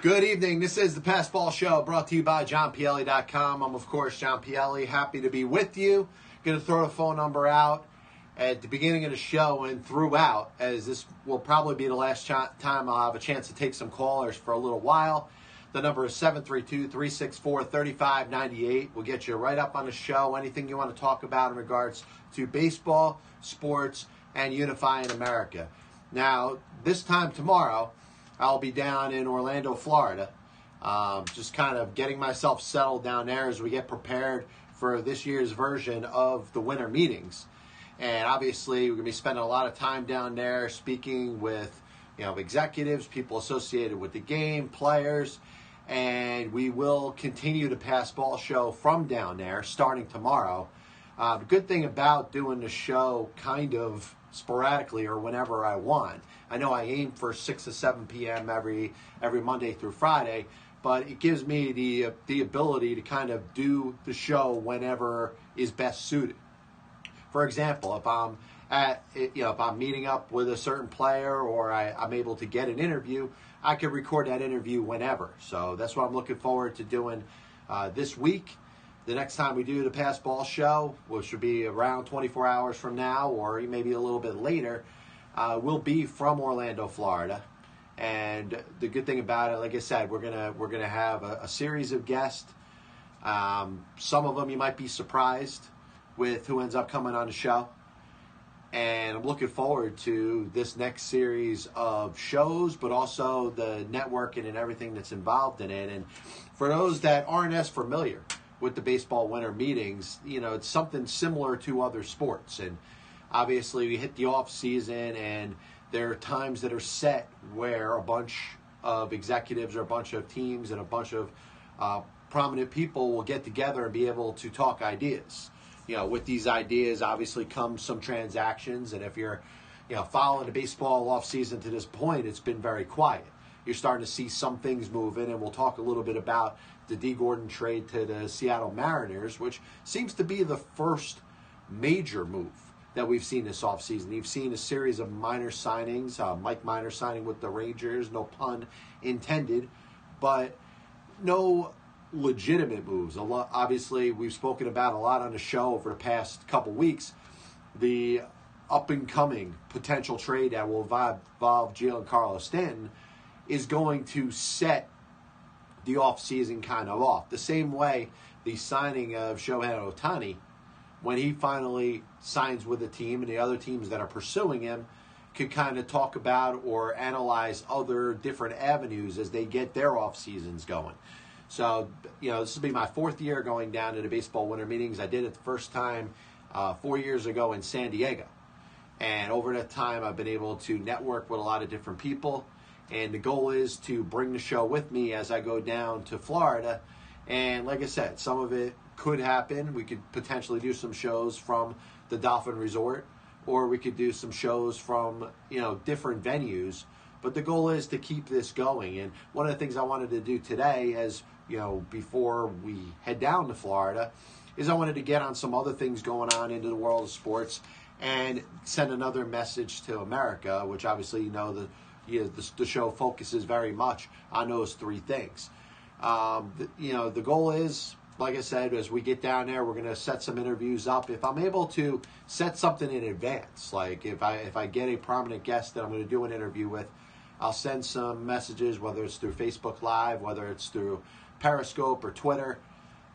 Good evening. This is the Passed Ball Show brought to you by JohnPielli.com. I'm, of course, John Pielli. Happy to be with you. Going to throw the phone number out at the beginning of the show and throughout, as this will probably be the last time I'll have a chance to take some callers for a little while. The number is 732-364-3598. We'll get you right up on the show. Anything you want to talk about in regards to baseball, sports, and unifying America. Now, this time tomorrow, I'll be down in Orlando, Florida, just kind of getting myself settled down there as we get prepared for this year's version of the winter meetings. And obviously, we're going to be spending a lot of time down there speaking with, executives, people associated with the game, players, and we will continue the Passed Ball Show from down there starting tomorrow. The good thing about doing the show kind of sporadically or whenever I want, I know I aim for 6 to 7 p.m. every Monday through Friday, but it gives me the ability to kind of do the show whenever is best suited. For example, if I'm if I'm meeting up with a certain player or I'm able to get an interview, I can record that interview whenever. So that's what I'm looking forward to doing this week. The next time we do the Passed Ball Show, which will be around 24 hours from now or maybe a little bit later, we'll be from Orlando, Florida. And the good thing about it, like I said, we're gonna have a series of guests. Some of them you might be surprised with who ends up coming on the show. And I'm looking forward to this next series of shows, but also the networking and everything that's involved in it. And for those that aren't as familiar with the baseball winter meetings, it's something similar to other sports. And obviously we hit the off season and there are times that are set where a bunch of executives or a bunch of teams and a bunch of prominent people will get together and be able to talk ideas. With these ideas obviously come some transactions, and if you're following the baseball off season to this point, it's been very quiet. You're starting to see some things moving, and we'll talk a little bit about the Dee Gordon trade to the Seattle Mariners, which seems to be the first major move that we've seen this offseason. You've seen a series of minor signings, Mike Minor signing with the Rangers, no pun intended, but no legitimate moves. Obviously, we've spoken about a lot on the show over the past couple weeks, the up-and-coming potential trade that will involve Giancarlo Stanton is going to set the offseason kind of off. The same way the signing of Shohei Ohtani, when he finally signs with a team and the other teams that are pursuing him could kind of talk about or analyze other different avenues as they get their off seasons going. So, this will be my fourth year going down to the baseball winter meetings. I did it the first time 4 years ago in San Diego. And over that time, I've been able to network with a lot of different people. And the goal is to bring the show with me as I go down to Florida. And like I said, some of it could happen. We could potentially do some shows from the Dolphin Resort, or we could do some shows from, different venues. But the goal is to keep this going. And one of the things I wanted to do today, as before we head down to Florida, is I wanted to get on some other things going on into the world of sports and send another message to America, which obviously the show focuses very much on those three things. The goal is, like I said, as we get down there, we're going to set some interviews up. If I'm able to set something in advance, like if I get a prominent guest that I'm going to do an interview with, I'll send some messages, whether it's through Facebook Live, whether it's through Periscope or Twitter,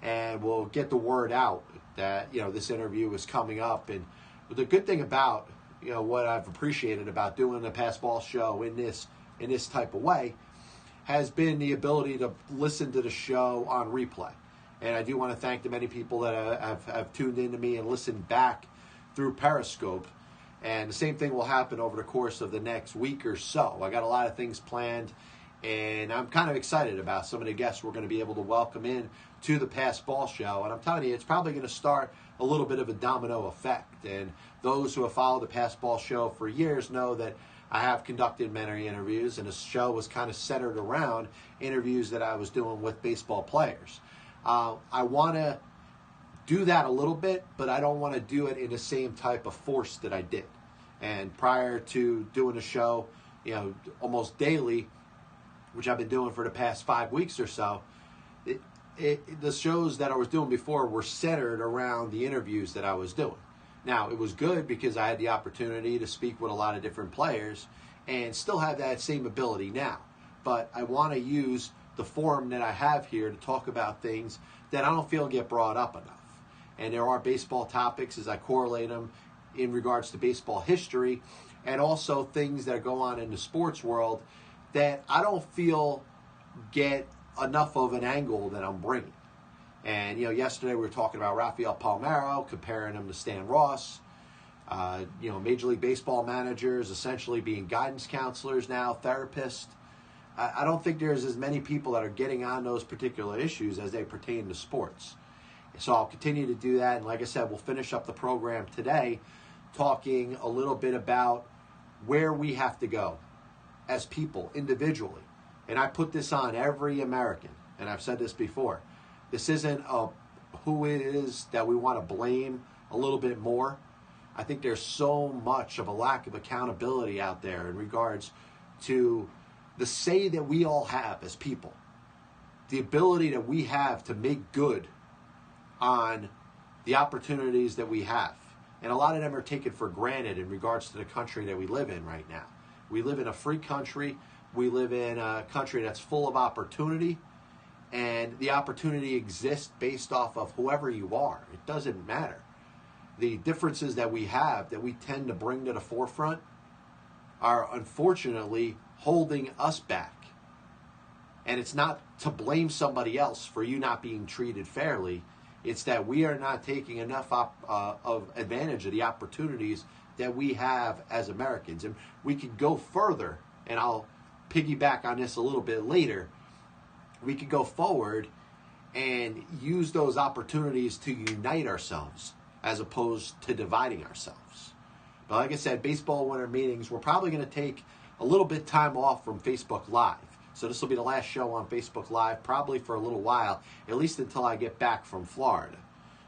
and we'll get the word out that, this interview is coming up. And the good thing about, what I've appreciated about doing the Passed Ball Show in this type of way has been the ability to listen to the show on replay. And I do want to thank the many people that have tuned into me and listened back through Periscope. And the same thing will happen over the course of the next week or so. I got a lot of things planned, and I'm kind of excited about some of the guests we're going to be able to welcome in to the Passed Ball Show. And I'm telling you, it's probably going to start a little bit of a domino effect. And those who have followed the Passed Ball Show for years know that I have conducted many interviews, and the show was kind of centered around interviews that I was doing with baseball players. I want to do that a little bit, but I don't want to do it in the same type of force that I did. And prior to doing a show, almost daily, which I've been doing for the past 5 weeks or so, the shows that I was doing before were centered around the interviews that I was doing. Now, it was good because I had the opportunity to speak with a lot of different players and still have that same ability now. But I want to use the forum that I have here to talk about things that I don't feel get brought up enough. And there are baseball topics as I correlate them in regards to baseball history, and also things that go on in the sports world that I don't feel get enough of an angle that I'm bringing. And, yesterday we were talking about Rafael Palmeiro, comparing him to Stan Ross. Major League Baseball managers essentially being guidance counselors now, therapists. I don't think there's as many people that are getting on those particular issues as they pertain to sports. So I'll continue to do that. And like I said, we'll finish up the program today talking a little bit about where we have to go as people individually. And I put this on every American, and I've said this before. This isn't who it is that we want to blame a little bit more. I think there's so much of a lack of accountability out there in regards to the say that we all have as people, the ability that we have to make good on the opportunities that we have. And a lot of them are taken for granted in regards to the country that we live in right now. We live in a free country. We live in a country that's full of opportunity. And the opportunity exists based off of whoever you are. It doesn't matter. The differences that we have that we tend to bring to the forefront are unfortunately holding us back. And it's not to blame somebody else for you not being treated fairly. It's that we are not taking enough of advantage of the opportunities that we have as Americans. And we could go further, and I'll piggyback on this a little bit later. We could go forward and use those opportunities to unite ourselves as opposed to dividing ourselves. But like I said, baseball winter meetings, we're probably going to take a little bit time off from Facebook Live. So this will be the last show on Facebook Live, probably for a little while, at least until I get back from Florida.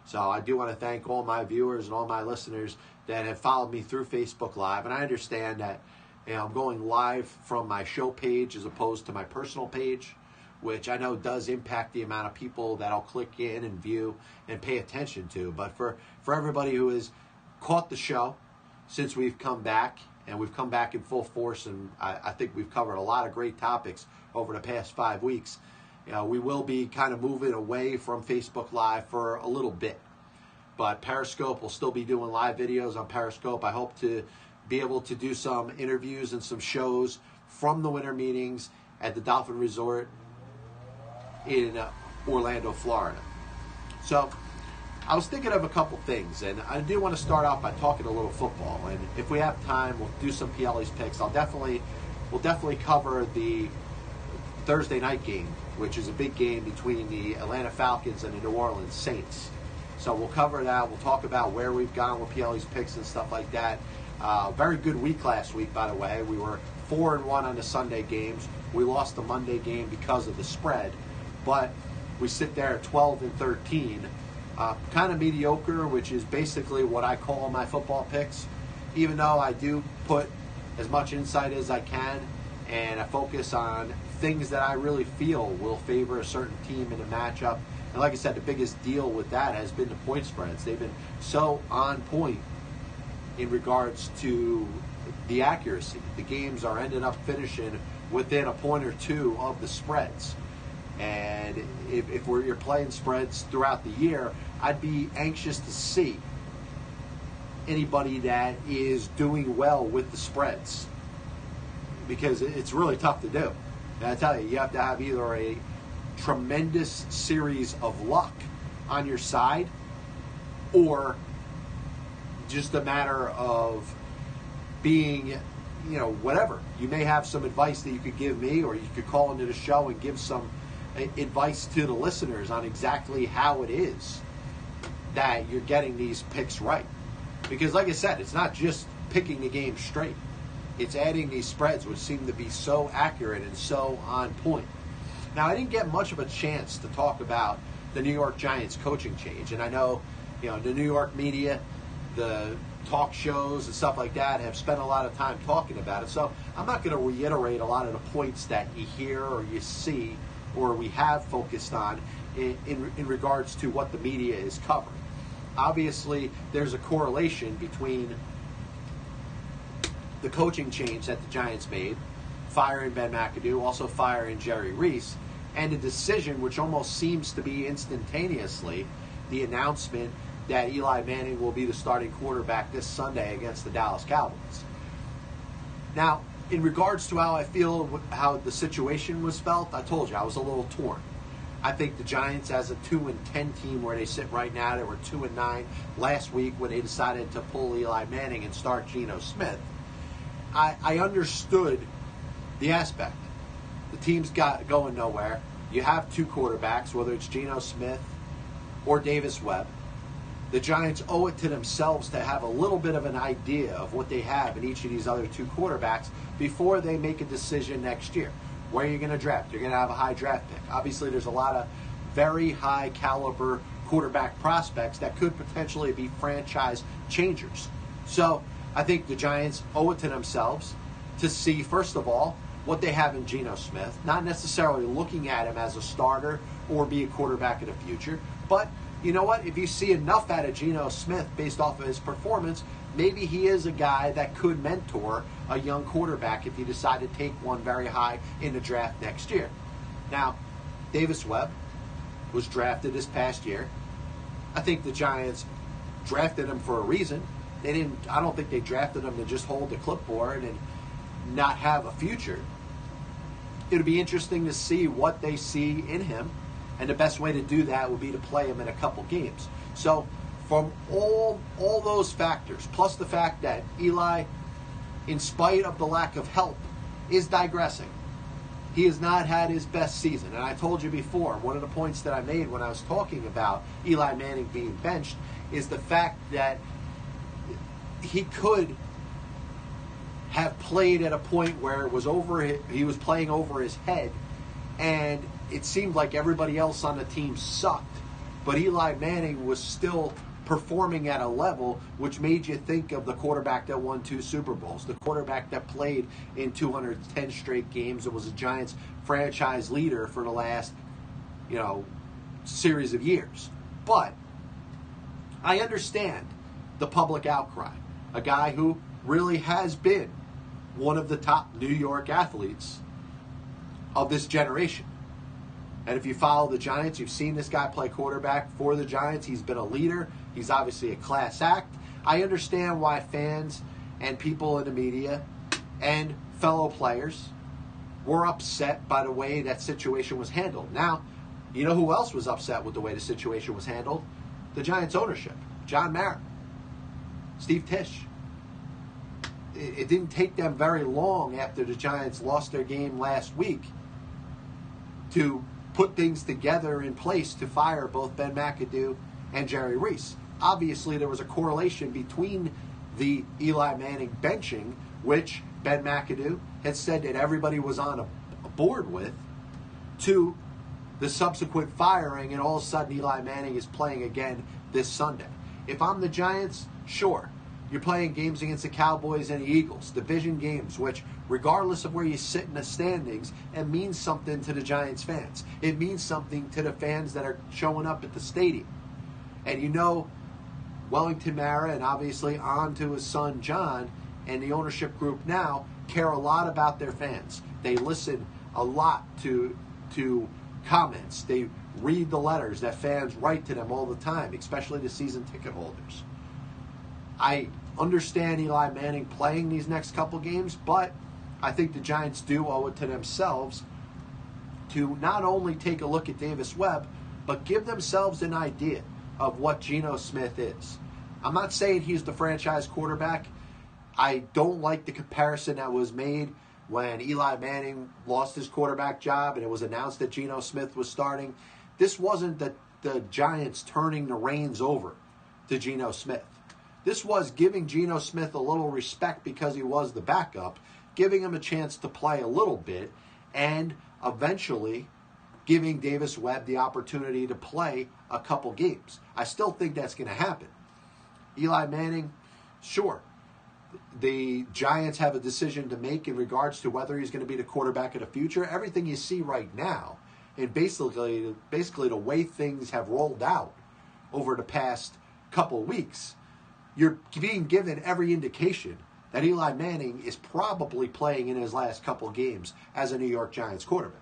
So I do want to thank all my viewers and all my listeners that have followed me through Facebook Live. And I understand that I'm going live from my show page as opposed to my personal page, which I know does impact the amount of people that I'll click in and view and pay attention to. But for everybody who has caught the show since we've come back, and we've come back in full force, and I think we've covered a lot of great topics over the past 5 weeks. We will be kind of moving away from Facebook Live for a little bit. But Periscope will still be doing live videos on Periscope. I hope to be able to do some interviews and some shows from the winter meetings at the Dolphin Resort in Orlando, Florida. So I was thinking of a couple things, and I do want to start off by talking a little football. And if we have time, we'll do some Pielli's picks. We'll definitely cover the Thursday night game, which is a big game between the Atlanta Falcons and the New Orleans Saints. So we'll cover that. We'll talk about where we've gone with Pielli's picks and stuff like that. Very good week last week, by the way. We were 4-1 on the Sunday games. We lost the Monday game because of the spread, but we sit there at 12-13. Kind of mediocre, which is basically what I call my football picks, even though I do put as much insight as I can, and I focus on things that I really feel will favor a certain team in a matchup. And like I said, the biggest deal with that has been the point spreads. They've been so on point in regards to the accuracy. The games are ended up finishing within a point or two of the spreads. And if you're playing spreads throughout the year, I'd be anxious to see anybody that is doing well with the spreads, because it's really tough to do. And I tell you, you have to have either a tremendous series of luck on your side, or just a matter of being, whatever. You may have some advice that you could give me, or you could call into the show and give some advice to the listeners on exactly how it is that you're getting these picks right. Because like I said, it's not just picking the game straight. It's adding these spreads, which seem to be so accurate and so on point. Now, I didn't get much of a chance to talk about the New York Giants coaching change. And I know, the New York media, the talk shows and stuff like that have spent a lot of time talking about it. So I'm not going to reiterate a lot of the points that you hear or you see or we have focused on in regards to what the media is covering. Obviously, there's a correlation between the coaching change that the Giants made, firing Ben McAdoo, also firing Jerry Reese, and a decision which almost seems to be instantaneously the announcement that Eli Manning will be the starting quarterback this Sunday against the Dallas Cowboys. Now, in regards to how I feel, how the situation was felt, I told you I was a little torn. I think the Giants, as a 2-10 team where they sit right now, they were 2-9 last week when they decided to pull Eli Manning and start Geno Smith. I understood the aspect. The team's got going nowhere. You have two quarterbacks, whether it's Geno Smith or Davis Webb. The Giants owe it to themselves to have a little bit of an idea of what they have in each of these other two quarterbacks before they make a decision next year. Where are you going to draft? You're going to have a high draft pick. Obviously, there's a lot of very high caliber quarterback prospects that could potentially be franchise changers. So I think the Giants owe it to themselves to see, first of all, what they have in Geno Smith, not necessarily looking at him as a starter or be a quarterback in the future, but you know what? If you see enough out of Geno Smith based off of his performance, maybe he is a guy that could mentor a young quarterback if you decide to take one very high in the draft next year. Now, Davis Webb was drafted this past year. I think the Giants drafted him for a reason. I don't think they drafted him to just hold the clipboard and not have a future. It'll be interesting to see what they see in him. And the best way to do that would be to play him in a couple games. So from all those factors, plus the fact that Eli, in spite of the lack of help, is digressing. He has not had his best season. And I told you before, one of the points that I made when I was talking about Eli Manning being benched is the fact that he could have played at a point where it was he was playing over his head, and it seemed like everybody else on the team sucked, but Eli Manning was still performing at a level which made you think of the quarterback that won 2 Super Bowls, the quarterback that played in 210 straight games and was a Giants franchise leader for the last, series of years. But I understand the public outcry. A guy who really has been one of the top New York athletes of this generation. And if you follow the Giants, you've seen this guy play quarterback for the Giants. He's been a leader. He's obviously a class act. I understand why fans and people in the media and fellow players were upset by the way that situation was handled. Now, you know who else was upset with the way the situation was handled? The Giants ownership. John Mara, Steve Tisch. It didn't take them very long after the Giants lost their game last week to put things together in place to fire both Ben McAdoo and Jerry Reese. Obviously, there was a correlation between the Eli Manning benching, which Ben McAdoo had said that everybody was on a board with, to the subsequent firing, and all of a sudden Eli Manning is playing again this Sunday. If I'm the Giants, sure. You're playing games against the Cowboys and the Eagles, division games, which, regardless of where you sit in the standings, it means something to the Giants fans. It means something to the fans that are showing up at the stadium. And Wellington Mara, and obviously on to his son John, and the ownership group now care a lot about their fans. They listen a lot to comments. They read the letters that fans write to them all the time, especially the season ticket holders. I understand Eli Manning playing these next couple games, but I think the Giants do owe it to themselves to not only take a look at Davis Webb, but give themselves an idea of what Geno Smith is. I'm not saying he's the franchise quarterback. I don't like the comparison that was made when Eli Manning lost his quarterback job and it was announced that Geno Smith was starting. This wasn't the Giants turning the reins over to Geno Smith. This was giving Geno Smith a little respect because he was the backup, giving him a chance to play a little bit, and eventually giving Davis Webb the opportunity to play a couple games. I still think that's going to happen. Eli Manning, Sure, the Giants have a decision to make in regards to whether he's going to be the quarterback of the future. Everything you see right now, and basically the way things have rolled out over the past couple of weeks, you're being given every indication that Eli Manning is probably playing in his last couple of games as a New York Giants quarterback.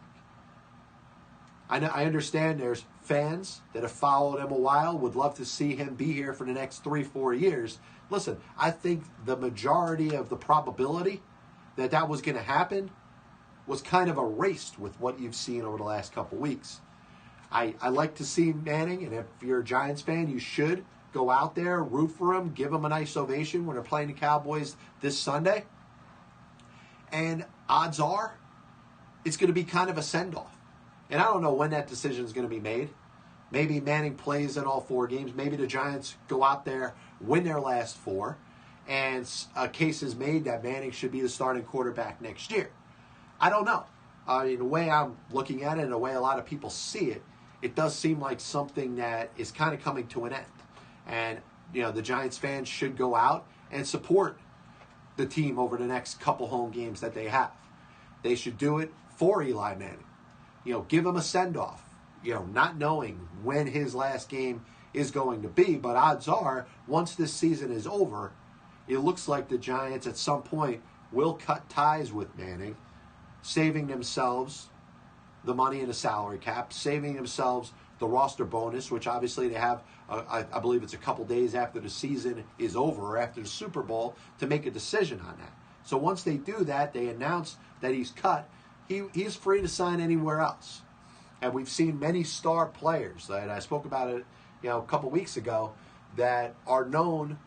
I understand there's fans that have followed him a while, would love to see him be here for the next 3-4 years. Listen, I think the majority of the probability that that was going to happen was kind of erased with what you've seen over the last couple weeks. I like to see Manning, and if you're a Giants fan, you should go out there, root for him, give him a nice ovation when they're playing the Cowboys this Sunday. And odds are it's going to be kind of a send-off. And I don't know when that decision is going to be made. Maybe Manning plays in all 4 games. Maybe the Giants go out there, win their last 4, and a case is made that Manning should be the starting quarterback next year. I don't know. The way I'm looking at it and the way a lot of people see it, it does seem like something that is kind of coming to an end. And, the Giants fans should go out and support the team over the next couple home games that they have. They should do it for Eli Manning. Give him a send-off. Not knowing when his last game is going to be, but odds are, once this season is over, it looks like the Giants at some point will cut ties with Manning, saving themselves the money in the salary cap, saving themselves the roster bonus, which obviously they have, I believe it's a couple days after the season is over, or after the Super Bowl, to make a decision on that. So once they do that, they announce that he's cut, he's free to sign anywhere else. And we've seen many star players, that I spoke about it a couple weeks ago, that are known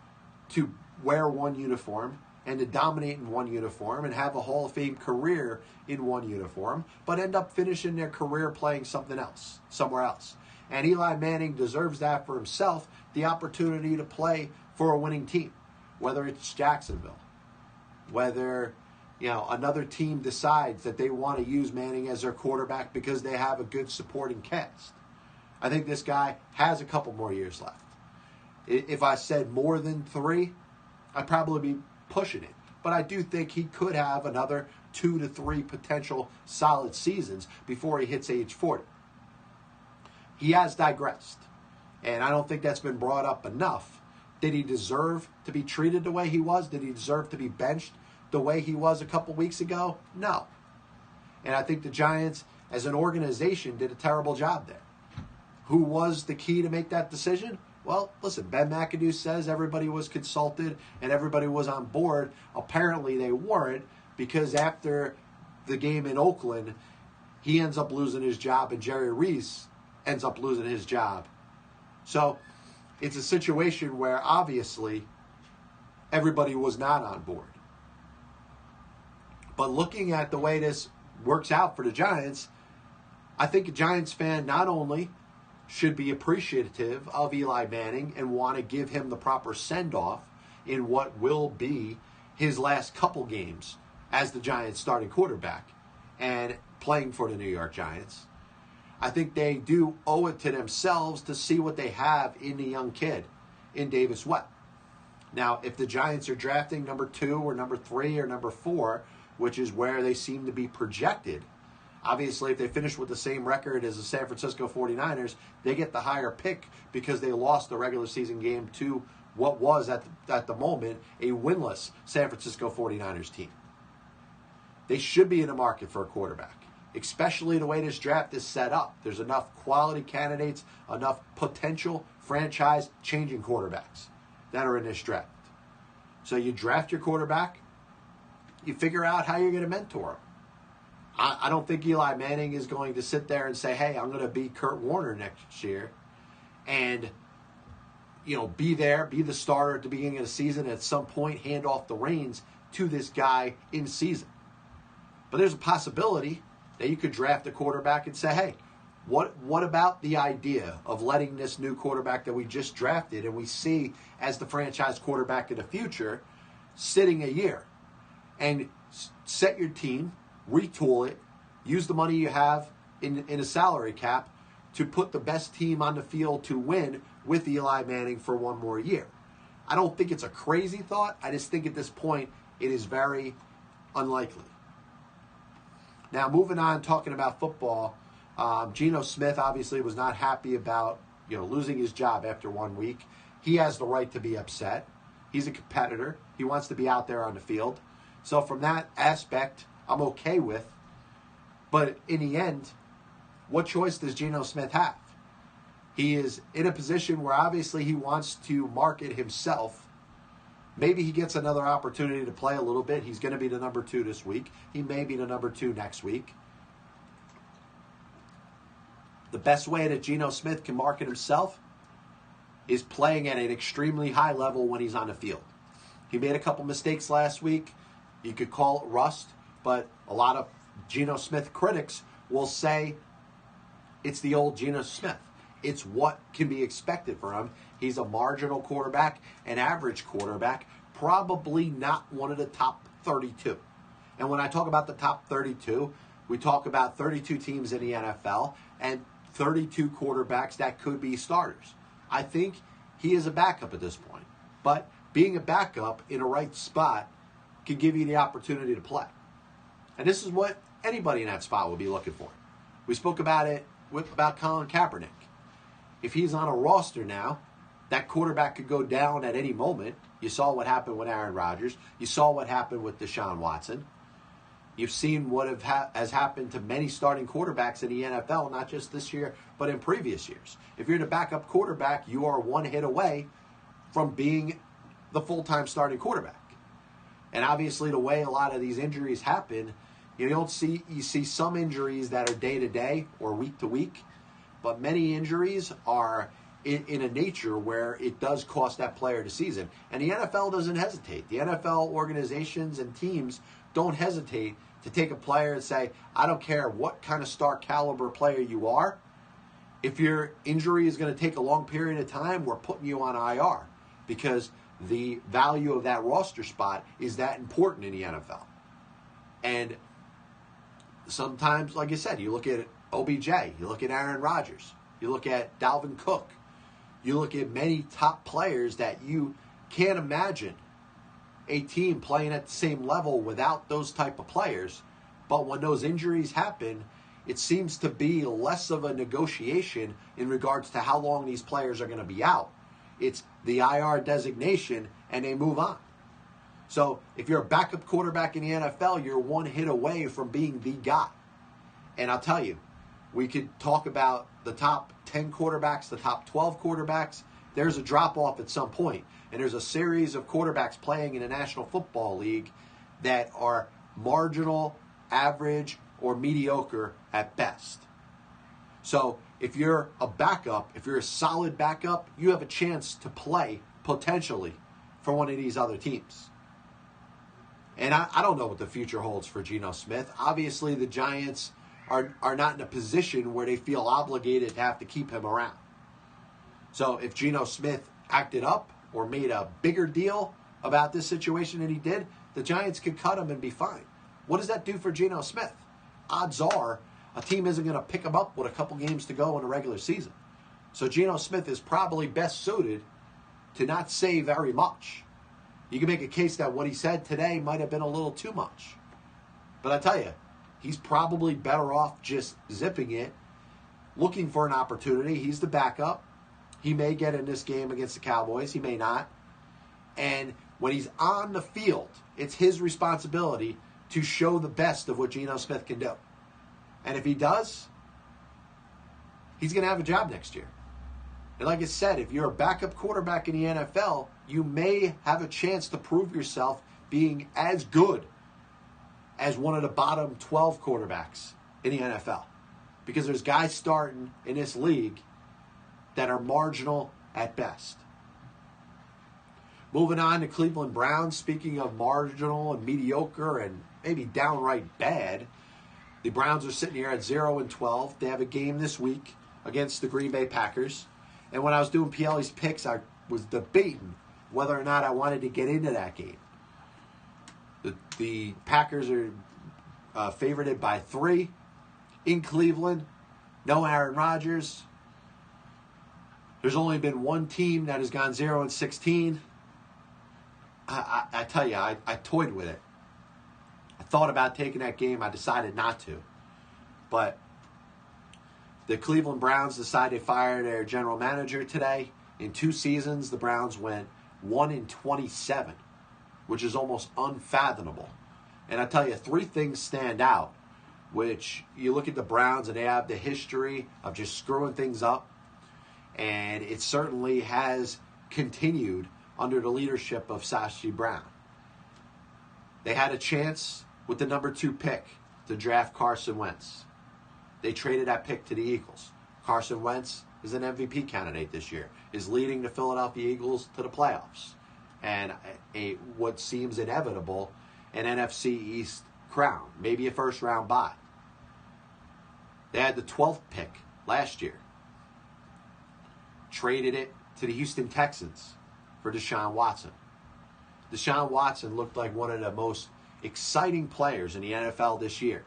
to wear one uniform and to dominate in one uniform and have a Hall of Fame career in one uniform, but end up finishing their career playing something else, somewhere else. And Eli Manning deserves that for himself, the opportunity to play for a winning team, whether it's Jacksonville, whether another team decides that they want to use Manning as their quarterback because they have a good supporting cast. I think this guy has a couple more years left. If I said more than 3, I'd probably be pushing it. But I do think he could have another 2 to 3 potential solid seasons before he hits age 40. He has digressed, and I don't think that's been brought up enough. Did he deserve to be treated the way he was? Did he deserve to be benched the way he was a couple weeks ago? No. And I think the Giants, as an organization, did a terrible job there. Who was the key to make that decision? Well, listen, Ben McAdoo says everybody was consulted and everybody was on board. Apparently they weren't, because after the game in Oakland, he ends up losing his job and Jerry Reese ends up losing his job. So it's a situation where obviously everybody was not on board. But looking at the way this works out for the Giants, I think a Giants fan not only should be appreciative of Eli Manning and want to give him the proper send-off in what will be his last couple games as the Giants starting quarterback and playing for the New York Giants. I think they do owe it to themselves to see what they have in the young kid, in Davis Webb. Now, if the Giants are drafting number 2 or number 3 or number 4, which is where they seem to be projected, obviously if they finish with the same record as the San Francisco 49ers, they get the higher pick because they lost the regular season game to what was at the moment a winless San Francisco 49ers team. They should be in the market for a quarterback, especially the way this draft is set up. There's enough quality candidates, enough potential franchise-changing quarterbacks that are in this draft. So you draft your quarterback, you figure out how you're going to mentor him. I don't think Eli Manning is going to sit there and say, hey, I'm going to be Kurt Warner next year and, be there, be the starter at the beginning of the season, and at some point hand off the reins to this guy in season. But there's a possibility that you could draft a quarterback and say, hey, what about the idea of letting this new quarterback that we just drafted and we see as the franchise quarterback of the future sitting a year, and set your team, retool it, use the money you have in a salary cap to put the best team on the field to win with Eli Manning for one more year. I don't think it's a crazy thought. I just think at this point it is very unlikely. Now, moving on, talking about football, Geno Smith obviously was not happy about losing his job after 1 week. He has the right to be upset. He's a competitor. He wants to be out there on the field. So from that aspect, I'm okay with. But in the end, what choice does Geno Smith have? He is in a position where obviously he wants to market himself. Maybe he gets another opportunity to play a little bit. He's going to be the number 2 this week. He may be the number 2 next week. The best way that Geno Smith can market himself is playing at an extremely high level when he's on the field. He made a couple mistakes last week. You could call it rust, but a lot of Geno Smith critics will say it's the old Geno Smith. It's what can be expected for him. He's a marginal quarterback, an average quarterback, probably not one of the top 32. And when I talk about the top 32, we talk about 32 teams in the NFL and 32 quarterbacks that could be starters. I think he is a backup at this point. But being a backup in a right spot can give you the opportunity to play. And this is what anybody in that spot will be looking for. We spoke about it about Colin Kaepernick. If he's on a roster now, that quarterback could go down at any moment. You saw what happened with Aaron Rodgers. You saw what happened with Deshaun Watson. You've seen what has happened to many starting quarterbacks in the NFL, not just this year, but in previous years. If you're the backup quarterback, you are one hit away from being the full-time starting quarterback. And obviously, the way a lot of these injuries happen, you see some injuries that are day-to-day or week-to-week, but many injuries are in a nature where it does cost that player the season. And the NFL doesn't hesitate. The NFL organizations and teams don't hesitate to take a player and say, I don't care what kind of star caliber player you are. If your injury is going to take a long period of time, we're putting you on IR because the value of that roster spot is that important in the NFL. And sometimes, like I said, you look at OBJ, you look at Aaron Rodgers, you look at Dalvin Cook, you look at many top players that you can't imagine a team playing at the same level without those type of players. But when those injuries happen, it seems to be less of a negotiation in regards to how long these players are going to be out. It's the IR designation, and they move on. So if you're a backup quarterback in the NFL, you're one hit away from being the guy. And I'll tell you, we could talk about the top 10 quarterbacks, the top 12 quarterbacks. There's a drop-off at some point. And there's a series of quarterbacks playing in the National Football League that are marginal, average, or mediocre at best. So if you're a backup, if you're a solid backup, you have a chance to play, potentially, for one of these other teams. And I don't know what the future holds for Geno Smith. Obviously, the Giants are not in a position where they feel obligated to have to keep him around. So if Geno Smith acted up or made a bigger deal about this situation than he did, the Giants could cut him and be fine. What does that do for Geno Smith? Odds are a team isn't going to pick him up with a couple games to go in the regular season. So Geno Smith is probably best suited to not say very much. You can make a case that what he said today might have been a little too much. But I tell you, he's probably better off just zipping it, looking for an opportunity. He's the backup. He may get in this game against the Cowboys. He may not. And when he's on the field, it's his responsibility to show the best of what Geno Smith can do. And if he does, he's going to have a job next year. And like I said, if you're a backup quarterback in the NFL, you may have a chance to prove yourself being as good as one of the bottom 12 quarterbacks in the NFL. Because there's guys starting in this league that are marginal at best. Moving on to Cleveland Browns, speaking of marginal and mediocre and maybe downright bad, the Browns are sitting here at 0-12. They have a game this week against the Green Bay Packers. And when I was doing Pielli's picks, I was debating whether or not I wanted to get into that game. The Packers are favorited by 3 in Cleveland. No Aaron Rodgers. There's only been one team that has gone 0-16. I tell you, I toyed with it. I thought about taking that game. I decided not to. But the Cleveland Browns decided to fire their general manager today. In 2 seasons, the Browns went 1-27, which is almost unfathomable. And I tell you, 3 things stand out, which you look at the Browns and they have the history of just screwing things up. And it certainly has continued under the leadership of Sashi Brown. They had a chance with the number 2 pick to draft Carson Wentz. They traded that pick to the Eagles. Carson Wentz is an MVP candidate this year, is leading the Philadelphia Eagles to the playoffs. And what seems inevitable, an NFC East crown, maybe a first-round bye. They had the 12th pick last year. Traded it to the Houston Texans for Deshaun Watson. Deshaun Watson looked like one of the most exciting players in the NFL this year.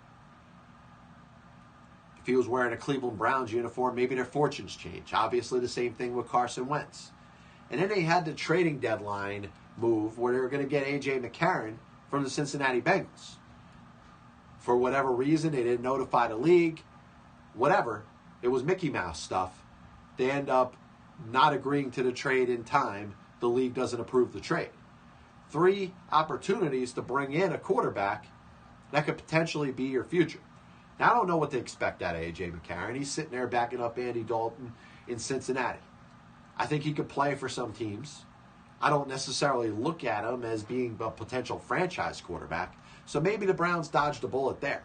If he was wearing a Cleveland Browns uniform, maybe their fortunes change. Obviously, the same thing with Carson Wentz. And then they had the trading deadline move where they were going to get A.J. McCarron from the Cincinnati Bengals. For whatever reason, they didn't notify the league. Whatever. It was Mickey Mouse stuff. They end up not agreeing to the trade in time. The league doesn't approve the trade. 3 opportunities to bring in a quarterback that could potentially be your future. Now, I don't know what to expect out of A.J. McCarron. He's sitting there backing up Andy Dalton in Cincinnati. I think he could play for some teams. I don't necessarily look at him as being a potential franchise quarterback. So maybe the Browns dodged a bullet there.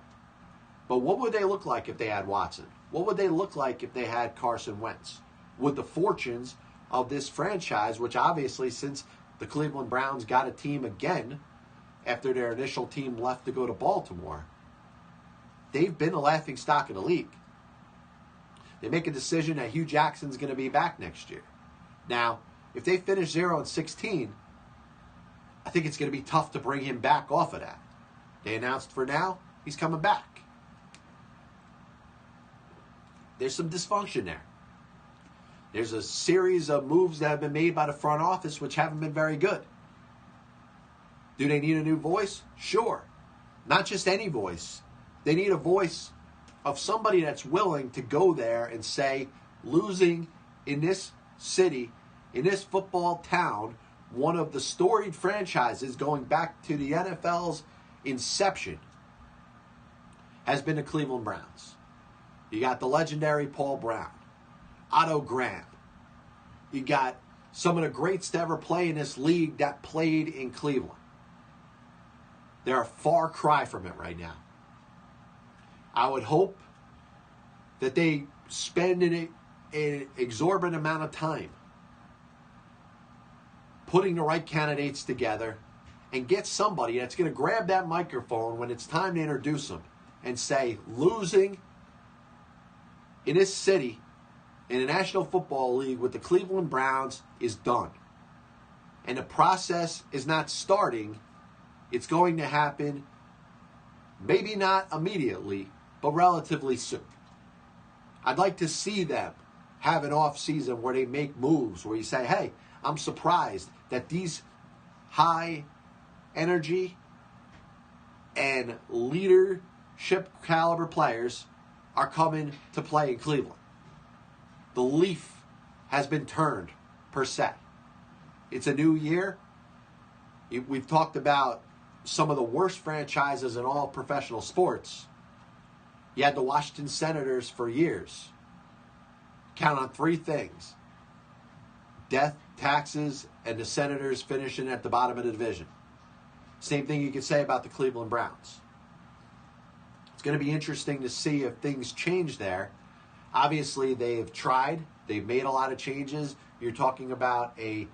But what would they look like if they had Watson? What would they look like if they had Carson Wentz? Would the fortunes of this franchise, which obviously since the Cleveland Browns got a team again after their initial team left to go to Baltimore, they've been a laughingstock of the league. They make a decision that Hugh Jackson's going to be back next year. Now, if they finish 0-16, I think it's going to be tough to bring him back off of that. They announced for now, he's coming back. There's some dysfunction there. There's a series of moves that have been made by the front office which haven't been very good. Do they need a new voice? Sure. Not just any voice. They need a voice of somebody that's willing to go there and say, losing in this city, in this football town, one of the storied franchises going back to the NFL's inception, has been the Cleveland Browns. You got the legendary Paul Brown, Otto Graham. You got some of the greats to ever play in this league that played in Cleveland. They're a far cry from it right now. I would hope that they spend an exorbitant amount of time putting the right candidates together and get somebody that's going to grab that microphone when it's time to introduce them and say, losing in this city in the National Football League with the Cleveland Browns is done. And the process is not starting. It's going to happen, maybe not immediately, but relatively soon. I'd like to see them have an off season where they make moves where you say, hey, I'm surprised that these high energy and leadership caliber players are coming to play in Cleveland. The leaf has been turned, per se. It's a new year. We've talked about some of the worst franchises in all professional sports. You had the Washington Senators for years. Count on 3 things: death, taxes, and the Senators finishing at the bottom of the division. Same thing you could say about the Cleveland Browns. It's going to be interesting to see if things change there. Obviously, they've tried. They've made a lot of changes. You're talking about a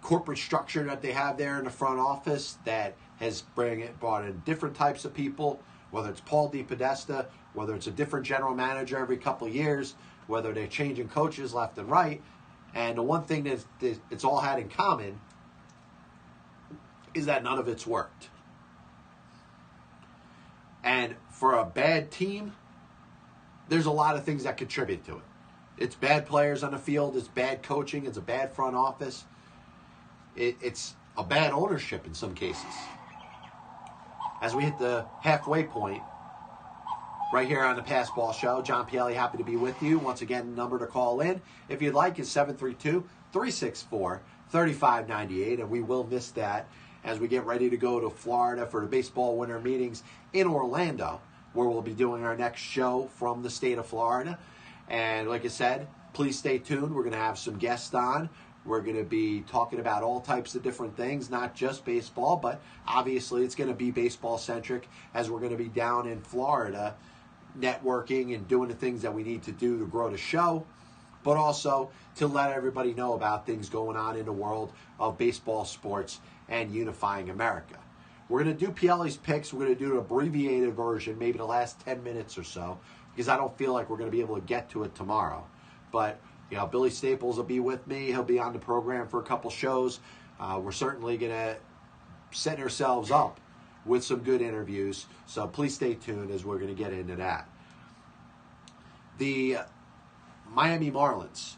corporate structure that they have there in the front office that has brought in different types of people, whether it's Paul DePodesta, whether it's a different general manager every couple of years, whether they're changing coaches left and right. And the one thing that it's all had in common is that none of it's worked. And for a bad team, there's a lot of things that contribute to it. It's bad players on the field, it's bad coaching, it's a bad front office. It's a bad ownership in some cases. As we hit the halfway point, right here on the Passed Ball Show, John Pielli, happy to be with you. Once again, the number to call in, if you'd like, is 732-364-3598, and we will miss that as we get ready to go to Florida for the baseball winter meetings in Orlando, where we'll be doing our next show from the state of Florida. And like I said, please stay tuned. We're going to have some guests on. We're going to be talking about all types of different things, not just baseball, but obviously it's going to be baseball-centric as we're going to be down in Florida networking and doing the things that we need to do to grow the show, but also to let everybody know about things going on in the world of baseball, sports, and unifying America. We're going to do Pielli's picks. We're going to do an abbreviated version, maybe the last 10 minutes or so, because I don't feel like we're going to be able to get to it tomorrow. But Billy Staples will be with me. He'll be on the program for a couple shows. We're certainly going to set ourselves up with some good interviews. So please stay tuned as we're going to get into that. The Miami Marlins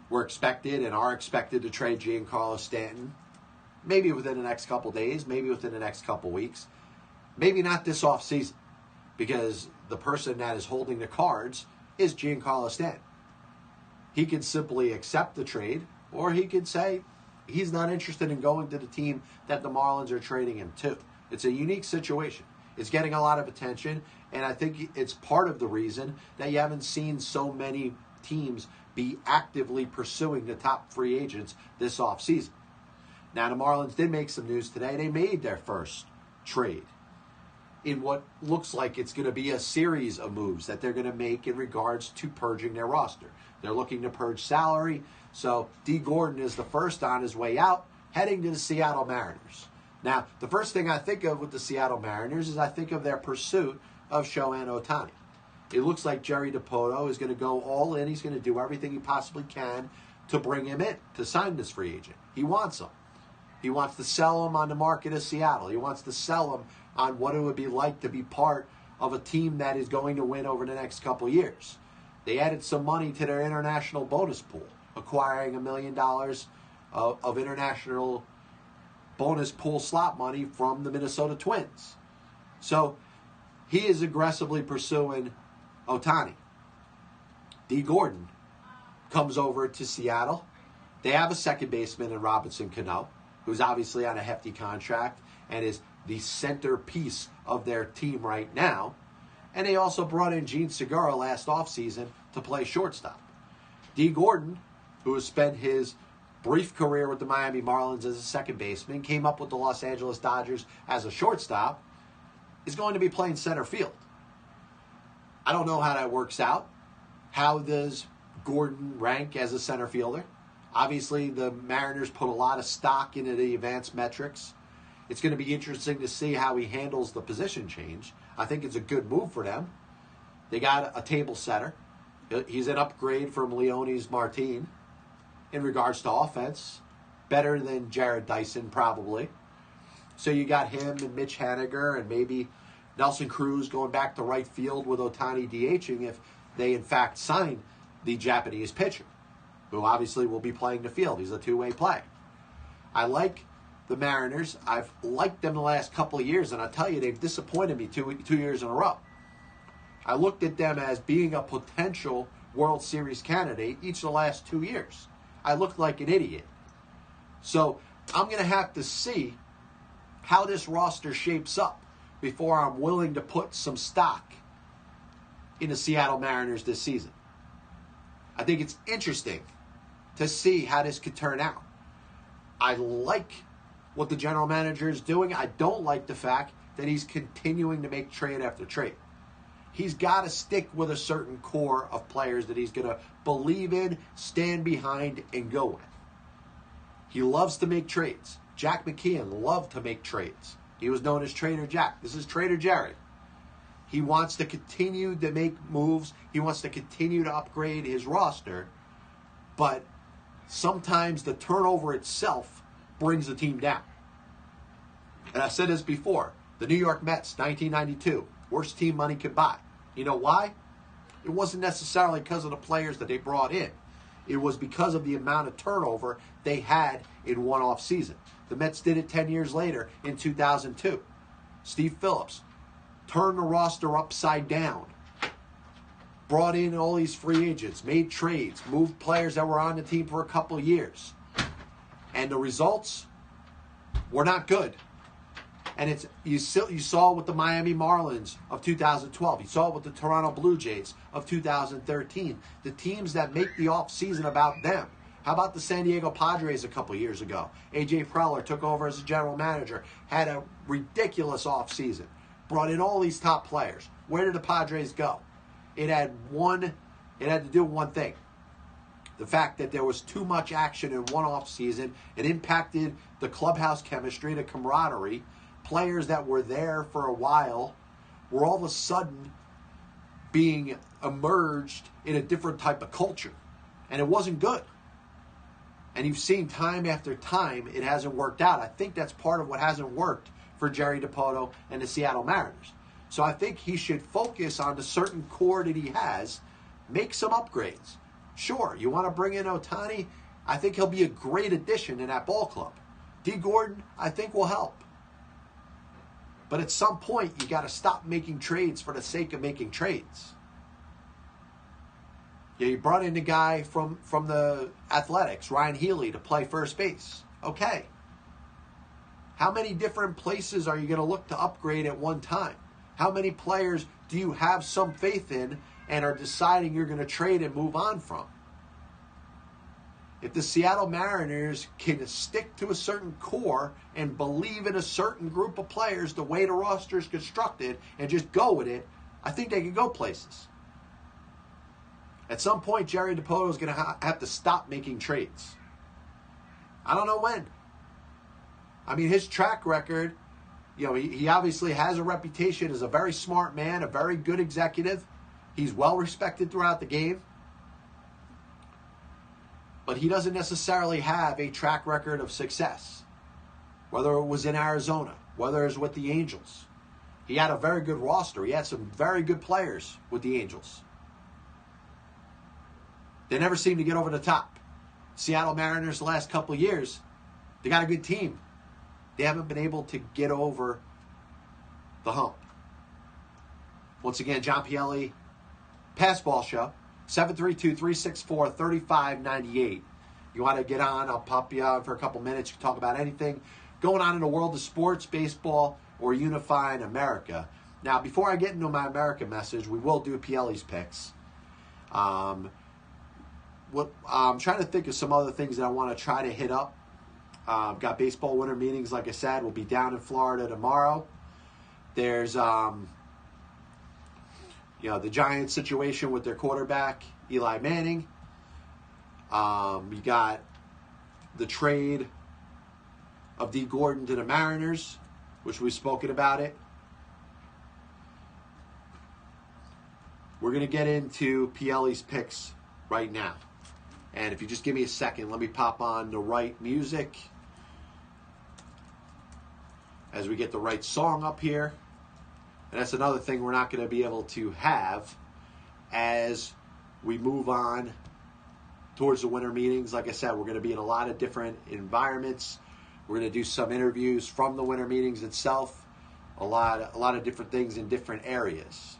were expected and are expected to trade Giancarlo Stanton maybe within the next couple days, maybe within the next couple weeks, maybe not this offseason, because the person that is holding the cards is Giancarlo Stanton. He could simply accept the trade, or he could say he's not interested in going to the team that the Marlins are trading him to. It's a unique situation. It's getting a lot of attention, and I think it's part of the reason that you haven't seen so many teams be actively pursuing the top free agents this offseason. Now, the Marlins did make some news today. They made their first trade in what looks like it's going to be a series of moves that they're going to make in regards to purging their roster. They're looking to purge salary. So Dee Gordon is the first on his way out, heading to the Seattle Mariners. Now, the first thing I think of with the Seattle Mariners is I think of their pursuit of Shohei Ohtani. It looks like Jerry DiPoto is going to go all in. He's going to do everything he possibly can to bring him in, to sign this free agent. He wants him. He wants to sell him on the market of Seattle. He wants to sell him on what it would be like to be part of a team that is going to win over the next couple years. They added some money to their international bonus pool, acquiring $1 million of international bonus pool slot money from the Minnesota Twins. So he is aggressively pursuing Ohtani. Dee Gordon comes over to Seattle. They have a second baseman in Robinson Cano, who's obviously on a hefty contract and is the centerpiece of their team right now. And they also brought in Gene Segura last offseason to play shortstop. Dee Gordon, who has spent his brief career with the Miami Marlins as a second baseman, came up with the Los Angeles Dodgers as a shortstop, is going to be playing center field. I don't know how that works out. How does Gordon rank as a center fielder? Obviously, the Mariners put a lot of stock into the advanced metrics. It's going to be interesting to see how he handles the position change. I think it's a good move for them. They got a table setter. He's an upgrade from Leonis Martin in regards to offense. Better than Jared Dyson, probably. So you got him and Mitch Haniger and maybe Nelson Cruz going back to right field with Ohtani DHing if they, in fact, sign the Japanese pitcher, who obviously will be playing the field. He's a two-way play. I like the Mariners. I've liked them the last couple of years, and I'll tell you, they've disappointed me two years in a row. I looked at them as being a potential World Series candidate each of the last 2 years. I looked like an idiot. So I'm going to have to see how this roster shapes up before I'm willing to put some stock in the Seattle Mariners this season. I think it's interesting to see how this could turn out. I like what the general manager is doing. I don't like the fact that he's continuing to make trade after trade. He's got to stick with a certain core of players that he's going to believe in, stand behind, and go with. He loves to make trades. Jack McKeon loved to make trades. He was known as Trader Jack. This is Trader Jerry. He wants to continue to make moves. He wants to continue to upgrade his roster. But sometimes the turnover itself brings the team down. And I've said this before. The New York Mets, 1992, worst team money could buy. You know why? It wasn't necessarily because of the players that they brought in. It was because of the amount of turnover they had in one off season. The Mets did it 10 years later in 2002. Steve Phillips turned the roster upside down, brought in all these free agents, made trades, moved players that were on the team for a couple of years. And the results were not good. And you saw it with the Miami Marlins of 2012. You saw it with the Toronto Blue Jays of 2013. The teams that make the offseason about them. How about the San Diego Padres a couple years ago? A.J. Preller took over as a general manager, had a ridiculous offseason, brought in all these top players. Where did the Padres go? It had to do with one thing. The fact that there was too much action in one offseason. It impacted the clubhouse chemistry, the camaraderie. Players that were there for a while were all of a sudden being emerged in a different type of culture. And it wasn't good. And you've seen time after time it hasn't worked out. I think that's part of what hasn't worked for Jerry DiPoto and the Seattle Mariners. So I think he should focus on the certain core that he has, make some upgrades. Sure, you want to bring in Ohtani? I think he'll be a great addition in that ball club. Dee Gordon, I think, will help. But at some point, you got to stop making trades for the sake of making trades. Yeah, you brought in the guy from the Athletics, Ryan Healy, to play first base. Okay. How many different places are you going to look to upgrade at one time? How many players do you have some faith in and are deciding you're going to trade and move on from? If the Seattle Mariners can stick to a certain core and believe in a certain group of players the way the roster is constructed and just go with it, I think they can go places. At some point, Jerry DiPoto is going to have to stop making trades. I don't know when. I mean, his track record, he obviously has a reputation as a very smart man, a very good executive. He's well respected throughout the game. But he doesn't necessarily have a track record of success. Whether it was in Arizona, whether it was with the Angels. He had a very good roster. He had some very good players with the Angels. They never seem to get over the top. Seattle Mariners the last couple of years, they got a good team. They haven't been able to get over the hump. Once again, John Pielli, Passed Ball Show, 732-364-3598. You want to get on, I'll pop you on for a couple minutes. You can talk about anything going on in the world of sports, baseball, or unifying America. Now, before I get into my America message, we will do Pielli's picks. I'm trying to think of some other things that I want to try to hit up. Got baseball winter meetings, like I said. We'll be down in Florida tomorrow. There's, the Giants situation with their quarterback, Eli Manning. You got the trade of Dee Gordon to the Mariners, which we've spoken about it. We're going to get into Pielli's picks right now. And if you just give me a second, let me pop on the right music as we get the right song up here. And that's another thing we're not going to be able to have as we move on towards the winter meetings. Like I said, we're going to be in a lot of different environments. We're going to do some interviews from the winter meetings itself. A lot of different things in different areas.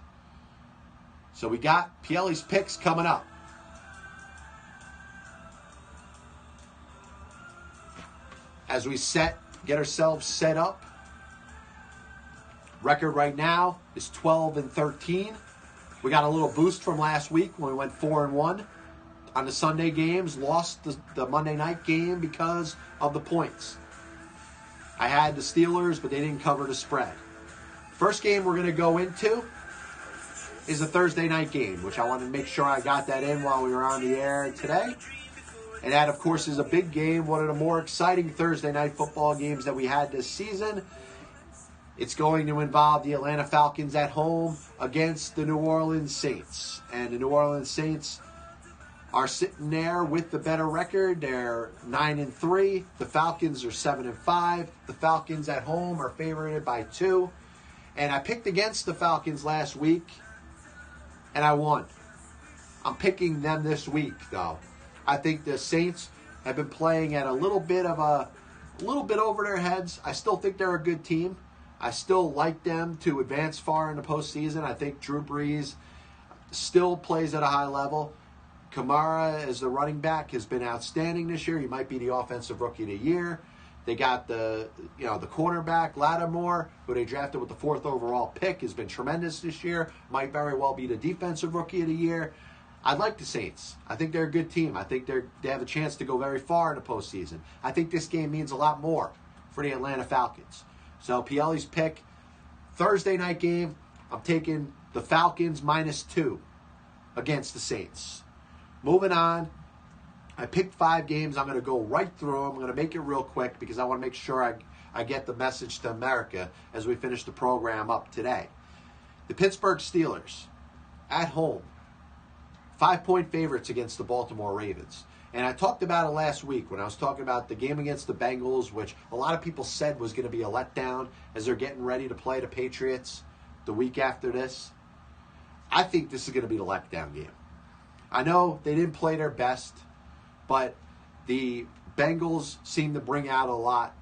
So we got Pielli's picks coming up. As we get ourselves set up. Record right now is 12-13. We got a little boost from last week when we went 4-1 on the Sunday games. Lost the Monday night game because of the points. I had the Steelers, but they didn't cover the spread. First game we're going to go into is a Thursday night game, which I wanted to make sure I got that in while we were on the air today. And that, of course, is a big game, one of the more exciting Thursday night football games that we had this season. It's going to involve the Atlanta Falcons at home against the New Orleans Saints. And the New Orleans Saints are sitting there with the better record. They're 9-3. The Falcons are 7-5. The Falcons at home are favored by 2. And I picked against the Falcons last week, and I won. I'm picking them this week, though. I think the Saints have been playing at a little bit over their heads. I still think they're a good team. I still like them to advance far in the postseason. I think Drew Brees still plays at a high level. Kamara, as the running back, has been outstanding this year. He might be the offensive rookie of the year. They got the cornerback, Lattimore, who they drafted with the 4th overall pick, has been tremendous this year. Might very well be the defensive rookie of the year. I like the Saints. I think they're a good team. I think they have a chance to go very far in the postseason. I think this game means a lot more for the Atlanta Falcons. So Pielli's pick, Thursday night game, I'm taking the Falcons -2 against the Saints. Moving on, I picked 5 games. I'm going to go right through them. I'm going to make it real quick because I want to make sure I get the message to America as we finish the program up today. The Pittsburgh Steelers at home, 5-point favorites against the Baltimore Ravens. And I talked about it last week when I was talking about the game against the Bengals, which a lot of people said was going to be a letdown as they're getting ready to play the Patriots the week after this. I think this is going to be the letdown game. I know they didn't play their best, but the Bengals seem to bring out a lot.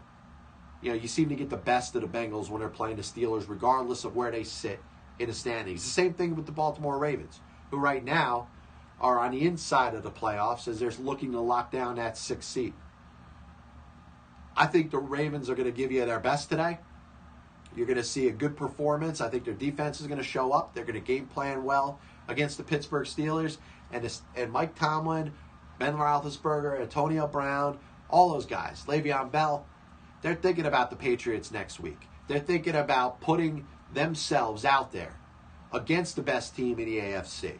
You seem to get the best of the Bengals when they're playing the Steelers, regardless of where they sit in the standings. The same thing with the Baltimore Ravens, who right now are on the inside of the playoffs as they're looking to lock down that 6th seed. I think the Ravens are going to give you their best today. You're going to see a good performance. I think their defense is going to show up. They're going to game plan well against the Pittsburgh Steelers. And Mike Tomlin, Ben Roethlisberger, Antonio Brown, all those guys, Le'Veon Bell, they're thinking about the Patriots next week. They're thinking about putting themselves out there against the best team in the AFC,